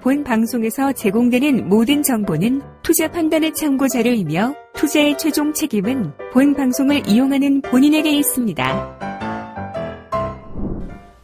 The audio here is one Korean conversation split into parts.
본 방송에서 제공되는 모든 정보는 투자 판단의 참고 자료이며 투자의 최종 책임은 본 방송을 이용하는 본인에게 있습니다.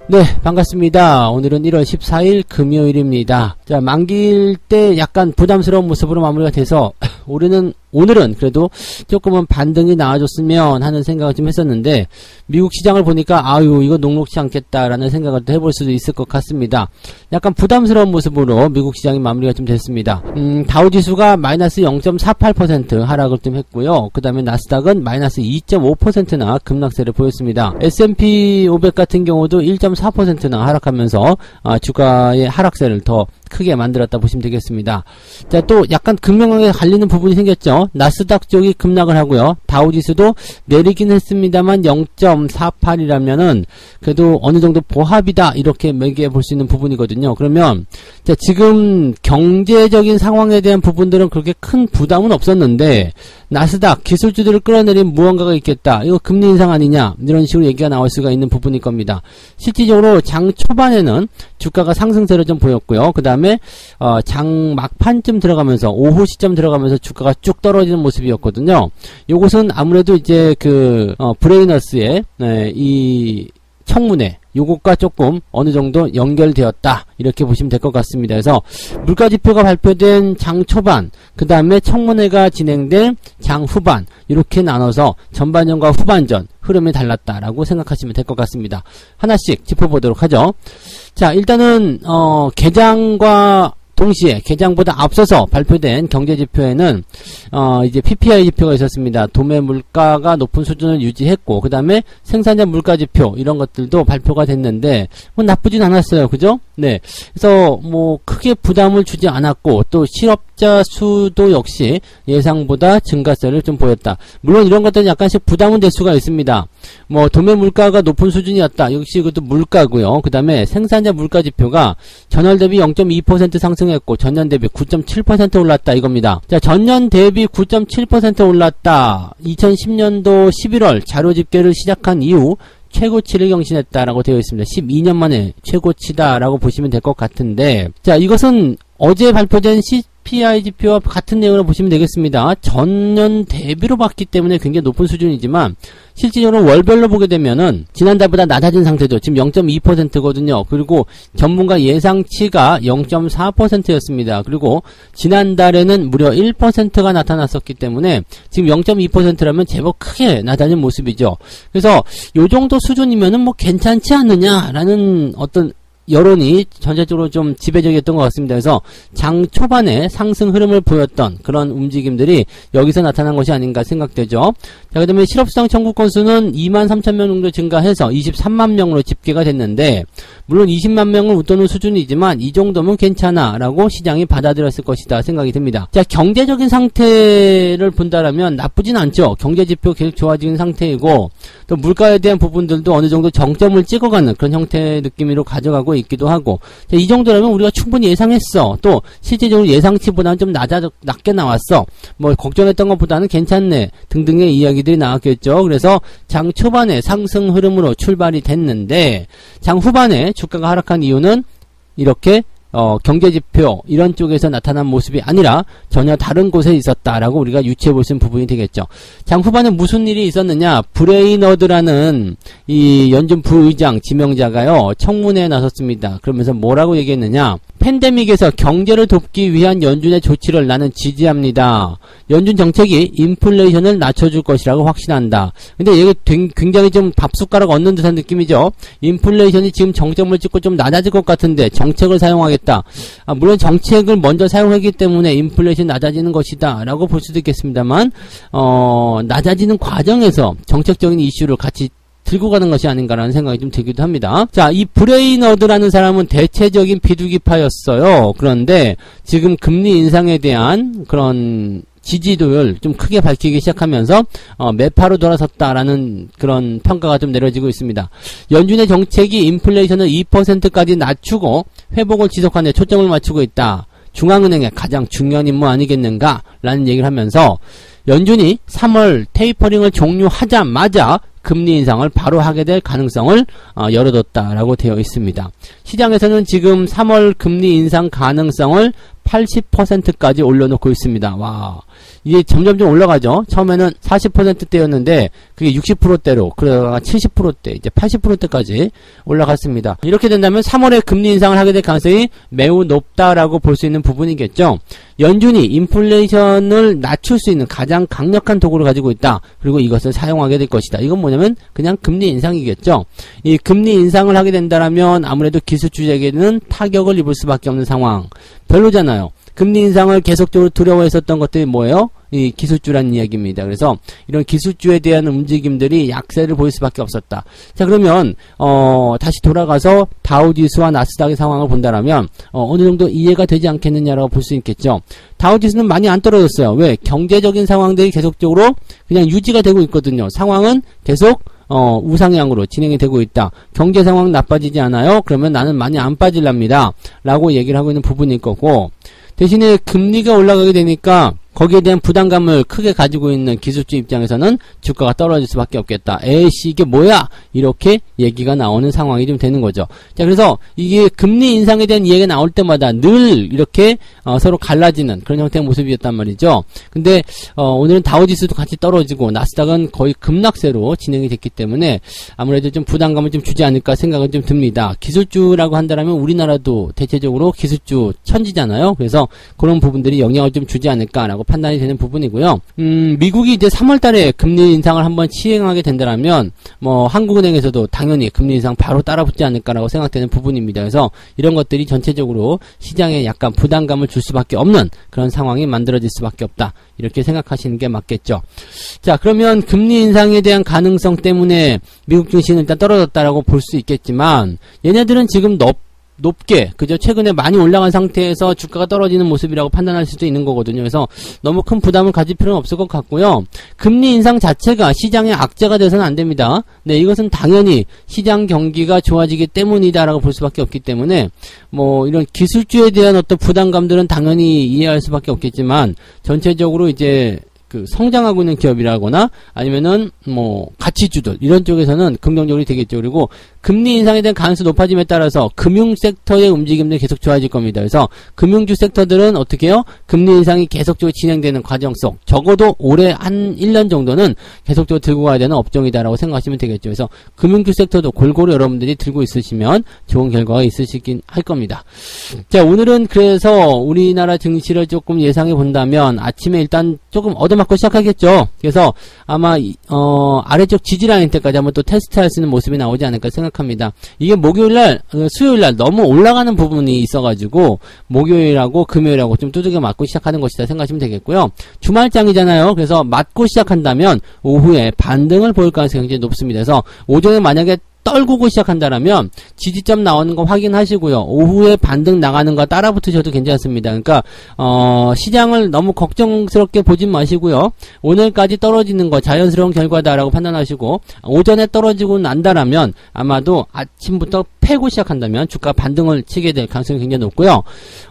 네, 반갑습니다. 오늘은 1월 14일 금요일입니다. 자, 만기일 때 약간 부담스러운 모습으로 마무리가 돼서 오늘은 그래도 조금은 반등이 나와줬으면 하는 생각을 좀 했었는데, 미국 시장을 보니까 이거 녹록지 않겠다라는 생각을 또 해볼 수도 있을 것 같습니다. 약간 부담스러운 모습으로 미국 시장이 마무리가 좀 됐습니다. 다우지수가 마이너스 0.48% 하락을 좀 했고요. 그 다음에 나스닥은 마이너스 2.5%나 급락세를 보였습니다. S&P 500 같은 경우도 1.4%나 하락하면서 주가의 하락세를 더 크게 만들었다 보시면 되겠습니다. 자, 또 약간 극명하게 갈리는 부분이 생겼죠. 나스닥 쪽이 급락을 하고요. 다우지수도 내리긴 했습니다만 0.48이라면은 그래도 어느 정도 보합이다 이렇게 매기해 볼 수 있는 부분이거든요. 그러면 자, 지금 경제적인 상황에 대한 부분들은 그렇게 큰 부담은 없었는데, 나스닥 기술주들을 끌어내린 무언가가 있겠다, 이거 금리 인상 아니냐, 이런 식으로 얘기가 나올 수가 있는 부분일 겁니다. 실질적으로 장 초반에는 주가가 상승세를 좀 보였고요. 그 다음에 장 막판쯤 들어가면서, 오후 시점 들어가면서 주가가 쭉 떨어지는 모습이었거든요. 요것은 아무래도 이제 브레이너스의 이 청문회, 요것과 조금 어느 정도 연결되었다, 이렇게 보시면 될 것 같습니다. 그래서 물가지표가 발표된 장 초반, 그 다음에 청문회가 진행된 장 후반, 이렇게 나눠서 전반전과 후반전 흐름이 달랐다라고 생각하시면 될 것 같습니다. 하나씩 짚어보도록 하죠. 자, 일단은 개장과 동시에, 개장보다 앞서서 발표된 경제지표에는 이제 PPI 지표가 있었습니다. 도매 물가가 높은 수준을 유지했고, 그 다음에 생산자 물가지표, 이런 것들도 발표가 됐는데 뭐 나쁘진 않았어요. 그죠? 네. 그래서 뭐 크게 부담을 주지 않았고, 또 실업자 수도 역시 예상보다 증가세를 좀 보였다. 물론 이런 것들은 약간씩 부담은 될 수가 있습니다. 뭐 도매 물가가 높은 수준이었다, 역시 이것도 물가고요. 그 다음에 생산자 물가지표가 전월 대비 0.2% 상승했고 전년 대비 9.7% 올랐다, 이겁니다. 자, 전년 대비 9.7% 올랐다. 2010년도 11월 자료 집계를 시작한 이후 최고치를 경신했다라고 되어 있습니다. 12년 만에 최고치다라고 보시면 될 것 같은데, 자, 이것은 어제 발표된 CPI 지표와 같은 내용으로 보시면 되겠습니다. 전년 대비로 봤기 때문에 굉장히 높은 수준이지만, 실질적으로 월별로 보게 되면은 지난달보다 낮아진 상태죠. 지금 0.2%거든요. 그리고 전문가 예상치가 0.4%였습니다. 그리고 지난달에는 무려 1%가 나타났었기 때문에 지금 0.2%라면 제법 크게 낮아진 모습이죠. 그래서 요 정도 수준이면은 뭐 괜찮지 않느냐라는 어떤 여론이 전체적으로 좀 지배적이었던 것 같습니다. 그래서 장 초반에 상승 흐름을 보였던 그런 움직임들이 여기서 나타난 것이 아닌가 생각되죠. 자, 그 다음에 실업수당 청구 건수는 23,000명 정도 증가해서 23만 명으로 집계가 됐는데, 물론 20만 명을 웃도는 수준이지만 이 정도면 괜찮아 라고 시장이 받아들였을 것이다 생각이 듭니다. 자, 경제적인 상태를 본다라면 나쁘진 않죠. 경제지표 계속 좋아지는 상태이고, 또 물가에 대한 부분들도 어느 정도 정점을 찍어가는 그런 형태의 느낌으로 가져가고 있기도 하고, 자, 이 정도라면 우리가 충분히 예상했어. 또 실질적으로 예상치보다는 좀 낮게 나왔어. 뭐 걱정했던 것보다는 괜찮네 등등의 이야기들이 나왔겠죠. 그래서 장 초반에 상승 흐름으로 출발이 됐는데, 장 후반에 주가가 하락한 이유는 이렇게 경제지표 이런 쪽에서 나타난 모습이 아니라 전혀 다른 곳에 있었다라고 우리가 유추해 볼 수 있는 부분이 되겠죠. 장 후반에 무슨 일이 있었느냐, 브레이너드라는 이 연준 부의장 지명자가요 청문회에 나섰습니다. 그러면서 뭐라고 얘기했느냐, 팬데믹에서 경제를 돕기 위한 연준의 조치를 나는 지지합니다. 연준 정책이 인플레이션을 낮춰줄 것이라고 확신한다. 근데 이게 굉장히 좀 밥숟가락 얻는 듯한 느낌이죠. 인플레이션이 지금 정점을 찍고 좀 낮아질 것 같은데 정책을 사용하겠다. 물론 정책을 먼저 사용하기 때문에 인플레이션이 낮아지는 것이다 라고 볼 수도 있겠습니다만, 낮아지는 과정에서 정책적인 이슈를 같이 들고 가는 것이 아닌가라는 생각이 좀 들기도 합니다. 자, 이 브레이너드라는 사람은 대체적인 비둘기파였어요. 그런데 지금 금리 인상에 대한 그런 지지도를 좀 크게 밝히기 시작하면서 매파로 돌아섰다라는 그런 평가가 좀 내려지고 있습니다. 연준의 정책이 인플레이션을 2%까지 낮추고 회복을 지속하는 데 초점을 맞추고 있다. 중앙은행의 가장 중요한 임무 아니겠는가? 라는 얘기를 하면서 연준이 3월 테이퍼링을 종료하자마자 금리 인상을 바로 하게 될 가능성을 열어뒀다라고 되어 있습니다. 시장에서는 지금 3월 금리 인상 가능성을 80%까지 올려놓고 있습니다. 와, 이게 점점점 올라가죠. 처음에는 40%대였는데 그게 60%대로, 그러다가 70%대, 이제 80%대까지 올라갔습니다. 이렇게 된다면 3월에 금리 인상을 하게 될 가능성이 매우 높다라고 볼 수 있는 부분이겠죠. 연준이 인플레이션을 낮출 수 있는 가장 강력한 도구를 가지고 있다. 그리고 이것을 사용하게 될 것이다. 이건 뭐냐면 그냥 금리 인상이겠죠. 이 금리 인상을 하게 된다면 아무래도 기술주에게는 타격을 입을 수밖에 없는 상황. 별로잖아요. 금리 인상을 계속적으로 두려워했었던 것들이 뭐예요? 이 기술주란 이야기입니다. 그래서 이런 기술주에 대한 움직임들이 약세를 보일 수밖에 없었다. 자, 그러면 다시 돌아가서 다우지수와 나스닥의 상황을 본다라면 어느 정도 이해가 되지 않겠느냐라고 볼 수 있겠죠. 다우지수는 많이 안 떨어졌어요. 왜? 경제적인 상황들이 계속적으로 그냥 유지가 되고 있거든요. 상황은 계속 우상향으로 진행이 되고 있다. 경제 상황 나빠지지 않아요? 그러면 나는 많이 안 빠질랍니다. 라고 얘기를 하고 있는 부분일 거고, 대신에 금리가 올라가게 되니까 거기에 대한 부담감을 크게 가지고 있는 기술주 입장에서는 주가가 떨어질 수밖에 없겠다. 에이씨, 이게 뭐야? 이렇게 얘기가 나오는 상황이 좀 되는 거죠. 자, 그래서 이게 금리 인상에 대한 이야기가 나올 때마다 늘 이렇게 서로 갈라지는 그런 형태의 모습이었단 말이죠. 근데 오늘은 다우지수도 같이 떨어지고 나스닥은 거의 급락세로 진행이 됐기 때문에 아무래도 좀 부담감을 좀 주지 않을까 생각은 좀 듭니다. 기술주라고 한다면 우리나라도 대체적으로 기술주 천지잖아요. 그래서 그런 부분들이 영향을 좀 주지 않을까라고 판단이 되는 부분이고요. 미국이 이제 3월 달에 금리 인상을 한번 시행하게 된다면 한국은행에서도 당연히 금리 인상 바로 따라붙지 않을까라고 생각되는 부분입니다. 그래서 이런 것들이 전체적으로 시장에 약간 부담감을 줄 수밖에 없는 그런 상황이 만들어질 수밖에 없다. 이렇게 생각하시는 게 맞겠죠. 자, 그러면 금리 인상에 대한 가능성 때문에 미국 증시는 일단 떨어졌다라고 볼 수 있겠지만 얘네들은 지금 높게, 그죠? 최근에 많이 올라간 상태에서 주가가 떨어지는 모습이라고 판단할 수도 있는 거거든요. 그래서 너무 큰 부담을 가질 필요는 없을 것 같고요. 금리 인상 자체가 시장의 악재가 돼서는 안 됩니다. 네, 이것은 당연히 시장 경기가 좋아지기 때문이다라고 볼 수밖에 없기 때문에 이런 기술주에 대한 어떤 부담감들은 당연히 이해할 수밖에 없겠지만 전체적으로 이제 성장하고 있는 기업이라거나 아니면은 가치주들 이런 쪽에서는 긍정적으로 되겠죠. 그리고 금리 인상에 대한 가능성이 높아짐에 따라서 금융 섹터의 움직임들이 계속 좋아질 겁니다. 그래서 금융주 섹터들은 어떻게 해요? 금리 인상이 계속적으로 진행되는 과정 속 적어도 올해 한 1년 정도는 계속적으로 들고 가야 되는 업종이다라고 생각하시면 되겠죠. 그래서 금융주 섹터도 골고루 여러분들이 들고 있으시면 좋은 결과가 있으시긴 할 겁니다. 자, 오늘은 그래서 우리나라 증시를 조금 예상해 본다면 아침에 일단 조금 얻어맞고 시작하겠죠. 그래서 아마 아래쪽 지지라인 때까지 한번 또 테스트할 수 있는 모습이 나오지 않을까 생각합니다. 이게 목요일날, 수요일날 너무 올라가는 부분이 있어가지고 목요일하고 금요일하고 좀 두들겨 맞고 시작하는 것이다 생각하시면 되겠고요. 주말장이잖아요. 그래서 맞고 시작한다면 오후에 반등을 보일 가능성이 굉장히 높습니다. 그래서 오전에 만약에 떨구고 시작한다라면 지지점 나오는 거 확인하시고요. 오후에 반등 나가는 거 따라 붙으셔도 괜찮습니다. 그러니까 시장을 너무 걱정스럽게 보진 마시고요. 오늘까지 떨어지는 거 자연스러운 결과다라고 판단하시고 오전에 떨어지고 난다라면 아마도 아침부터 패고 시작한다면 주가 반등을 치게 될 가능성이 굉장히 높고요.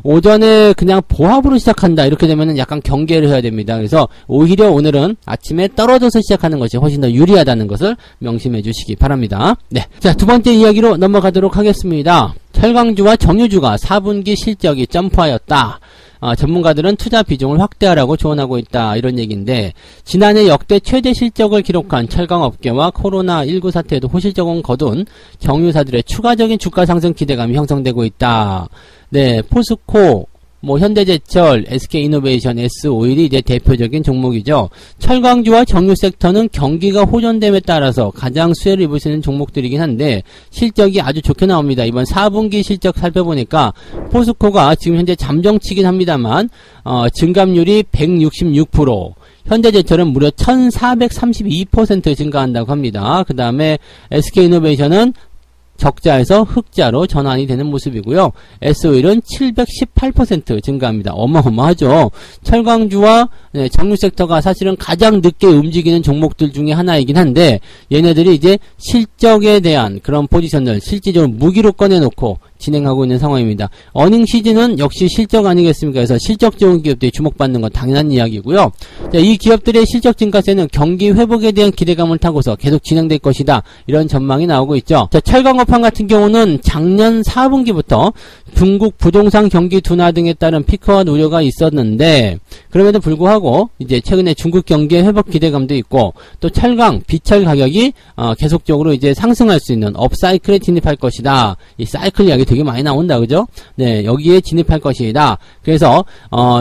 오전에 그냥 보합으로 시작한다 이렇게 되면은 약간 경계를 해야 됩니다. 그래서 오히려 오늘은 아침에 떨어져서 시작하는 것이 훨씬 더 유리하다는 것을 명심해 주시기 바랍니다. 네. 자, 두 번째 이야기로 넘어가도록 하겠습니다. 철강주와 정유주가 4분기 실적이 점프하였다. 전문가들은 투자 비중을 확대하라고 조언하고 있다. 이런 얘기인데 지난해 역대 최대 실적을 기록한 철강업계와 코로나19 사태에도 호실적은 거둔 정유사들의 추가적인 주가 상승 기대감이 형성되고 있다. 네, 포스코, 현대제철, SK이노베이션, S-오일이 이제 대표적인 종목이죠. 철강주와 정유 섹터는 경기가 호전됨에 따라서 가장 수혜를 입을 수 있는 종목들이긴 한데 실적이 아주 좋게 나옵니다. 이번 4분기 실적 살펴보니까 포스코가 지금 현재 잠정치긴 합니다만 증감률이 166%, 현대제철은 무려 1432% 증가한다고 합니다. 그 다음에 SK이노베이션은 적자에서 흑자로 전환이 되는 모습이고요. S-오일은 718% 증가합니다. 어마어마하죠. 철강주와 정유 섹터가 사실은 가장 늦게 움직이는 종목들 중에 하나이긴 한데 얘네들이 이제 실적에 대한 그런 포지션을 실질적으로 무기로 꺼내놓고 진행하고 있는 상황입니다. 어닝 시즌은 역시 실적 아니겠습니까? 그래서 실적 좋은 기업들이 주목받는 건 당연한 이야기고요. 자, 이 기업들의 실적 증가세는 경기 회복에 대한 기대감을 타고서 계속 진행될 것이다. 이런 전망이 나오고 있죠. 자, 철강업황 같은 경우는 작년 4분기부터 중국 부동산 경기 둔화 등에 따른 피크아웃 우려가 있었는데 그럼에도 불구하고 이제 최근에 중국 경기의 회복 기대감도 있고 또 철강, 비철 가격이 계속적으로 이제 상승할 수 있는 업사이클에 진입할 것이다. 이 사이클 이야기 되게 많이 나온다, 그죠? 네, 여기에 진입할 것이다. 그래서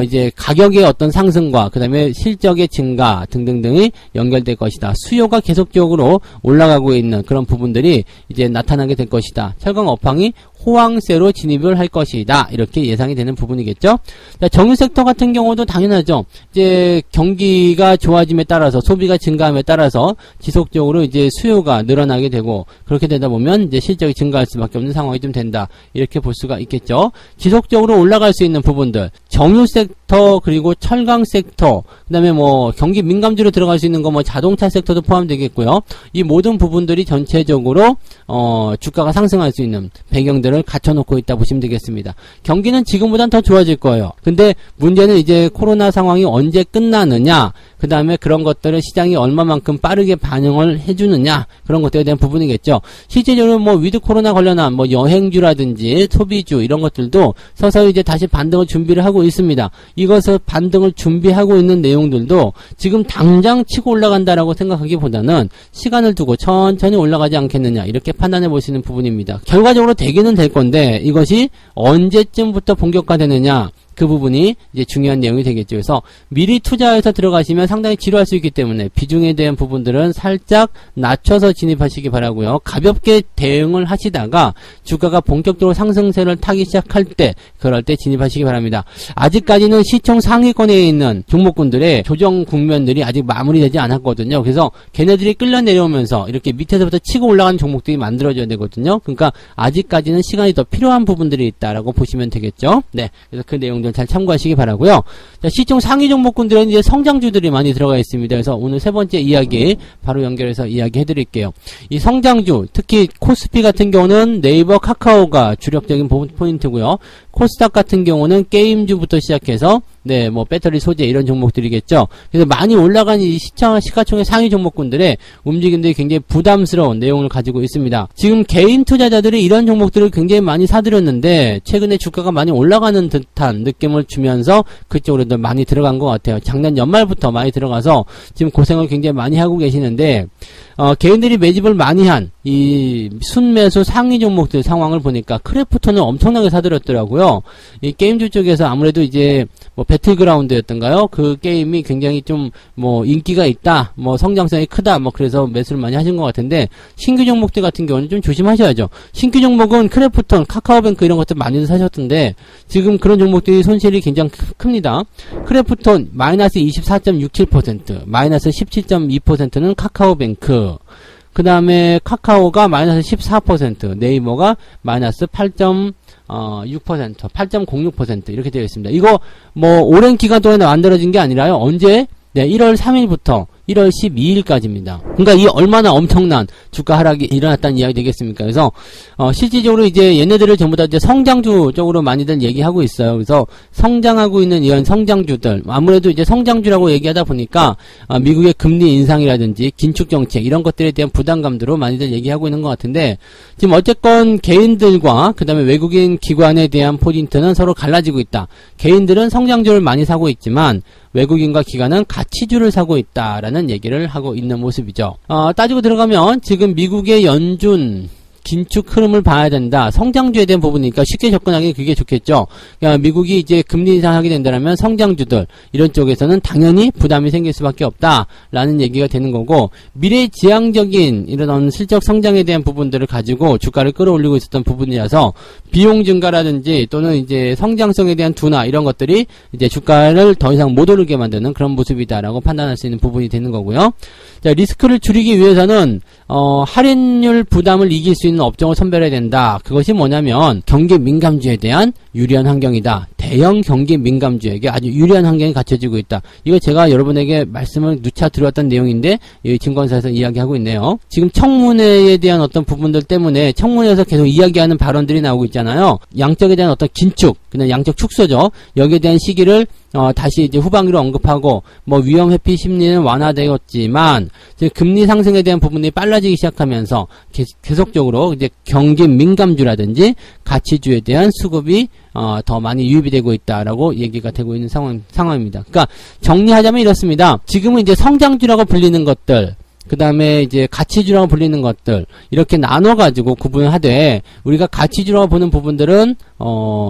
이제 가격의 어떤 상승과 그다음에 실적의 증가 등등등이 연결될 것이다. 수요가 계속적으로 올라가고 있는 그런 부분들이 이제 나타나게 될 것이다. 철강 업황이 호황세로 진입을 할 것이다. 이렇게 예상이 되는 부분이겠죠. 자, 정유 섹터 같은 경우도 당연하죠. 이제 경기가 좋아짐에 따라서 소비가 증가함에 따라서 지속적으로 이제 수요가 늘어나게 되고 그렇게 되다 보면 이제 실적이 증가할 수밖에 없는 상황이 좀 된다. 이렇게 볼 수가 있겠죠. 지속적으로 올라갈 수 있는 부분들, 정유 섹터 그리고 철강 섹터, 그다음에 뭐 경기 민감주로 들어갈 수 있는 거 뭐 자동차 섹터도 포함되겠고요. 이 모든 부분들이 전체적으로 주가가 상승할 수 있는 배경들 갖춰놓고 있다 보시면 되겠습니다. 경기는 지금보단 더 좋아질 거예요. 근데 문제는 이제 코로나 상황이 언제 끝나느냐, 그 다음에 그런 것들을 시장이 얼마만큼 빠르게 반영을 해주느냐, 그런 것들에 대한 부분이겠죠. 실제적으로 뭐 위드 코로나 관련한 뭐 여행주라든지 소비주 이런 것들도 서서히 이제 다시 반등을 준비를 하고 있습니다. 이것을 반등을 준비하고 있는 내용들도 지금 당장 치고 올라간다라고 생각하기보다는 시간을 두고 천천히 올라가지 않겠느냐, 이렇게 판단해 보시는 부분입니다. 결과적으로 되기는 될 건데 이것이 언제쯤부터 본격화되느냐, 그 부분이 이제 중요한 내용이 되겠죠. 그래서 미리 투자해서 들어가시면 상당히 지루할 수 있기 때문에 비중에 대한 부분들은 살짝 낮춰서 진입하시기 바라고요. 가볍게 대응을 하시다가 주가가 본격적으로 상승세를 타기 시작할 때, 그럴 때 진입하시기 바랍니다. 아직까지는 시총 상위권에 있는 종목군들의 조정 국면들이 아직 마무리되지 않았거든요. 그래서 걔네들이 끌려 내려오면서 이렇게 밑에서부터 치고 올라가는 종목들이 만들어져야 되거든요. 그러니까 아직까지는 시간이 더 필요한 부분들이 있다라고 보시면 되겠죠. 네, 그래서 그 내용 잘 참고하시기 바라고요. 자, 시총 상위 종목군들은 이제 성장주들이 많이 들어가 있습니다. 그래서 오늘 세 번째 이야기 바로 연결해서 이야기해 드릴게요. 이 성장주, 특히 코스피 같은 경우는 네이버, 카카오가 주력적인 포인트고요. 코스닥 같은 경우는 게임주부터 시작해서 네, 뭐 배터리 소재 이런 종목들이겠죠. 그래서 많이 올라간 이 시가총액 상위 종목군들의 움직임들이 굉장히 부담스러운 내용을 가지고 있습니다. 지금 개인 투자자들이 이런 종목들을 굉장히 많이 사들였는데 최근에 주가가 많이 올라가는 듯한 느낌을 주면서 그쪽으로도 많이 들어간 것 같아요. 작년 연말부터 많이 들어가서 지금 고생을 굉장히 많이 하고 계시는데 개인들이 매집을 많이 한 이 순매수 상위 종목들 상황을 보니까 크래프톤을 엄청나게 사들였더라고요. 이 게임주 쪽에서 아무래도 이제 뭐 배틀그라운드였던가요? 그 게임이 굉장히 좀 뭐 인기가 있다, 뭐 성장성이 크다, 뭐 그래서 매수를 많이 하신 것 같은데 신규 종목들 같은 경우는 좀 조심하셔야죠. 신규 종목은 크래프톤, 카카오뱅크 이런 것들 많이들 사셨던데 지금 그런 종목들이 손실이 굉장히 큽니다. 크래프톤 마이너스 24.67%, 마이너스 17.2%는 카카오뱅크. 그 다음에 카카오가 마이너스 14%, 네이버가 마이너스 8.6%, 8.06% 이렇게 되어 있습니다. 이거 뭐 오랜 기간 동안에 만들어진 게 아니라요. 언제? 네, 1월 3일부터 1월 12일까지입니다. 그러니까 이 얼마나 엄청난 주가 하락이 일어났다는 이야기 되겠습니까? 그래서 실질적으로 이제 얘네들을 전부 다 이제 성장주 쪽으로 많이들 얘기하고 있어요. 그래서 성장하고 있는 이런 성장주들, 아무래도 이제 성장주라고 얘기하다 보니까 미국의 금리 인상이라든지 긴축 정책 이런 것들에 대한 부담감들로 많이들 얘기하고 있는 것 같은데 지금 어쨌건 개인들과 그다음에 외국인 기관에 대한 포인트는 서로 갈라지고 있다. 개인들은 성장주를 많이 사고 있지만 외국인과 기관은 가치주를 사고 있다라는 얘기를 하고 있는 모습이죠. 따지고 들어가면 지금 미국의 연준 긴축 흐름을 봐야 된다. 성장주에 대한 부분이니까 쉽게 접근하기 그게 좋겠죠. 그러니까 미국이 이제 금리 인상하게 된다면 성장주들 이런 쪽에서는 당연히 부담이 생길 수밖에 없다라는 얘기가 되는 거고 미래지향적인 이런 실적 성장에 대한 부분들을 가지고 주가를 끌어올리고 있었던 부분이라서 비용 증가라든지 또는 이제 성장성에 대한 둔화 이런 것들이 이제 주가를 더 이상 못 오르게 만드는 그런 모습이다라고 판단할 수 있는 부분이 되는 거고요. 자, 리스크를 줄이기 위해서는 할인율 부담을 이길 수 있는 업종을 선별해야 된다. 그것이 뭐냐면 경기 민감주에 대한 유리한 환경이다. 대형 경기 민감주에게 아주 유리한 환경이 갖춰지고 있다. 이거 제가 여러분에게 말씀을 누차 드렸던 내용인데 이 증권사에서 이야기하고 있네요. 지금 청문회에 대한 어떤 부분들 때문에 청문회에서 계속 이야기하는 발언들이 나오고 있잖아요. 양적에 대한 어떤 긴축, 그냥 양적 축소죠. 여기에 대한 시기를 다시 이제 후반기로 언급하고, 뭐, 위험 회피 심리는 완화되었지만, 이제 금리 상승에 대한 부분이 빨라지기 시작하면서, 계속적으로 이제 경기 민감주라든지, 가치주에 대한 수급이, 더 많이 유입이 되고 있다라고 얘기가 되고 있는 상황입니다. 그러니까, 정리하자면 이렇습니다. 지금은 이제 성장주라고 불리는 것들, 그 다음에 이제 가치주라고 불리는 것들 이렇게 나눠가지고 구분하되 우리가 가치주라고 보는 부분들은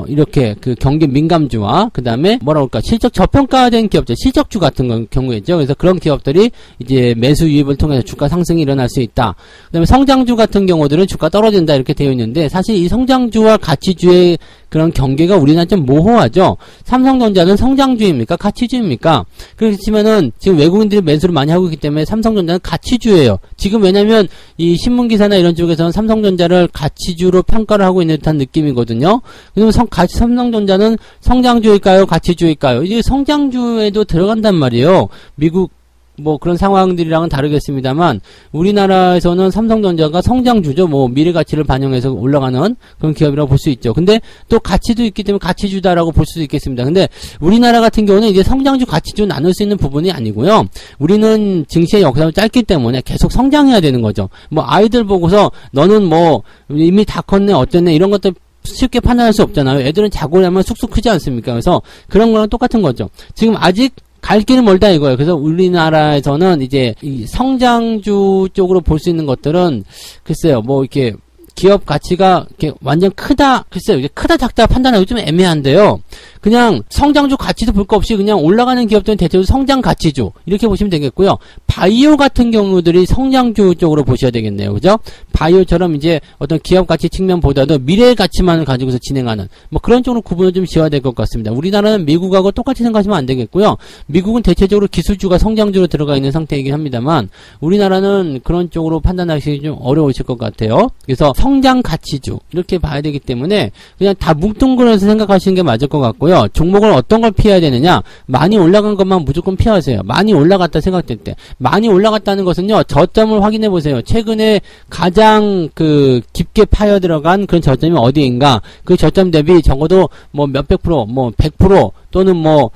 이렇게 그 경기 민감주와 그 다음에 뭐라고 할까 실적 저평가된 기업들 실적주 같은 경우겠죠. 그래서 그런 기업들이 이제 매수 유입을 통해서 주가 상승이 일어날 수 있다. 그 다음에 성장주 같은 경우들은 주가 떨어진다 이렇게 되어 있는데 사실 이 성장주와 가치주의 그런 경계가 우리나라 좀 모호하죠. 삼성전자는 성장주입니까? 가치주입니까? 그렇지만은 지금 외국인들이 매수를 많이 하고 있기 때문에 삼성전자는 가치주예요. 지금 왜냐면 이 신문기사나 이런 쪽에서는 삼성전자를 가치주로 평가를 하고 있는 듯한 느낌이거든요. 그러면 삼성전자는 성장주일까요? 가치주일까요? 이게 성장주에도 들어간단 말이에요. 미국 뭐 그런 상황들이랑은 다르겠습니다만 우리나라에서는 삼성전자가 성장주죠. 뭐 미래 가치를 반영해서 올라가는 그런 기업이라고 볼 수 있죠. 근데 또 가치도 있기 때문에 가치주다라고 볼 수도 있겠습니다. 근데 우리나라 같은 경우는 이제 성장주, 가치주 나눌 수 있는 부분이 아니고요. 우리는 증시의 역사가 짧기 때문에 계속 성장해야 되는 거죠. 뭐 아이들 보고서 너는 뭐 이미 다 컸네 어쨌네 이런 것들 쉽게 판단할 수 없잖아요. 애들은 자고 나면 쑥쑥 크지 않습니까? 그래서 그런 거랑 똑같은 거죠. 지금 아직 갈 길은 멀다 이거예요. 그래서 우리나라에서는 이제 이 성장주 쪽으로 볼 수 있는 것들은 글쎄요, 뭐 이렇게 기업 가치가 이렇게 완전 크다, 글쎄요, 이게 크다 작다 판단하기 좀 애매한데요. 그냥 성장주 가치도 볼 거 없이 그냥 올라가는 기업들은 대체로 성장 가치주 이렇게 보시면 되겠고요. 바이오 같은 경우들이 성장주 쪽으로 보셔야 되겠네요. 그죠? 바이오처럼 이제 어떤 기업 가치 측면보다도 미래 가치만을 가지고서 진행하는 뭐 그런 쪽으로 구분을 좀 지어야 될 것 같습니다. 우리나라는 미국하고 똑같이 생각하시면 안 되겠고요. 미국은 대체적으로 기술주가 성장주로 들어가 있는 상태이긴 합니다만 우리나라는 그런 쪽으로 판단하시기 좀 어려우실 것 같아요. 그래서 성장 가치주 이렇게 봐야 되기 때문에 그냥 다 뭉뚱그려서 생각하시는 게 맞을 것 같고요. 종목을 어떤 걸 피해야 되느냐? 많이 올라간 것만 무조건 피하세요. 많이 올라갔다 생각될 때. 많이 올라갔다는 것은요. 저점을 확인해 보세요. 최근에 가장 그 깊게 파여 들어간 그런 저점이 어디인가? 그 저점 대비 적어도 뭐 몇백 프로, 뭐 100% 또는 뭐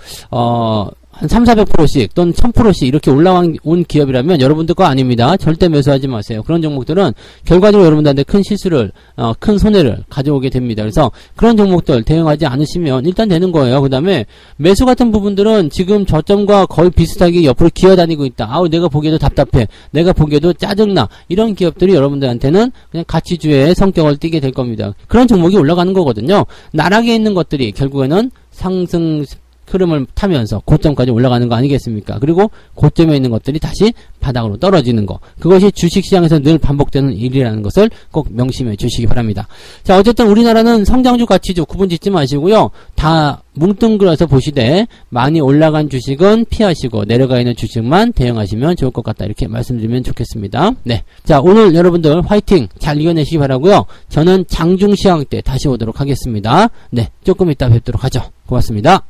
한 300~400%씩 또는 1000%씩 이렇게 올라온 기업이라면 여러분들 거 아닙니다. 절대 매수하지 마세요. 그런 종목들은 결과적으로 여러분들한테 큰 실수를 큰 손해를 가져오게 됩니다. 그래서 그런 종목들 대응하지 않으시면 일단 되는 거예요. 그 다음에 매수 같은 부분들은 지금 저점과 거의 비슷하게 옆으로 기어다니고 있다. 아우 내가 보기에도 답답해. 내가 보기에도 짜증나. 이런 기업들이 여러분들한테는 그냥 가치주의 성격을 띠게 될 겁니다. 그런 종목이 올라가는 거거든요. 나락에 있는 것들이 결국에는 상승 흐름을 타면서 고점까지 올라가는 거 아니겠습니까? 그리고 고점에 있는 것들이 다시 바닥으로 떨어지는 거. 그것이 주식시장에서 늘 반복되는 일이라는 것을 꼭 명심해 주시기 바랍니다. 자, 어쨌든 우리나라는 성장주, 가치주 구분 짓지 마시고요. 다 뭉뚱그려서 보시되 많이 올라간 주식은 피하시고 내려가 있는 주식만 대응하시면 좋을 것 같다. 이렇게 말씀드리면 좋겠습니다. 네. 자, 오늘 여러분들 화이팅 잘 이겨내시기 바라고요. 저는 장중시황 때 다시 오도록 하겠습니다. 네. 조금 이따 뵙도록 하죠. 고맙습니다.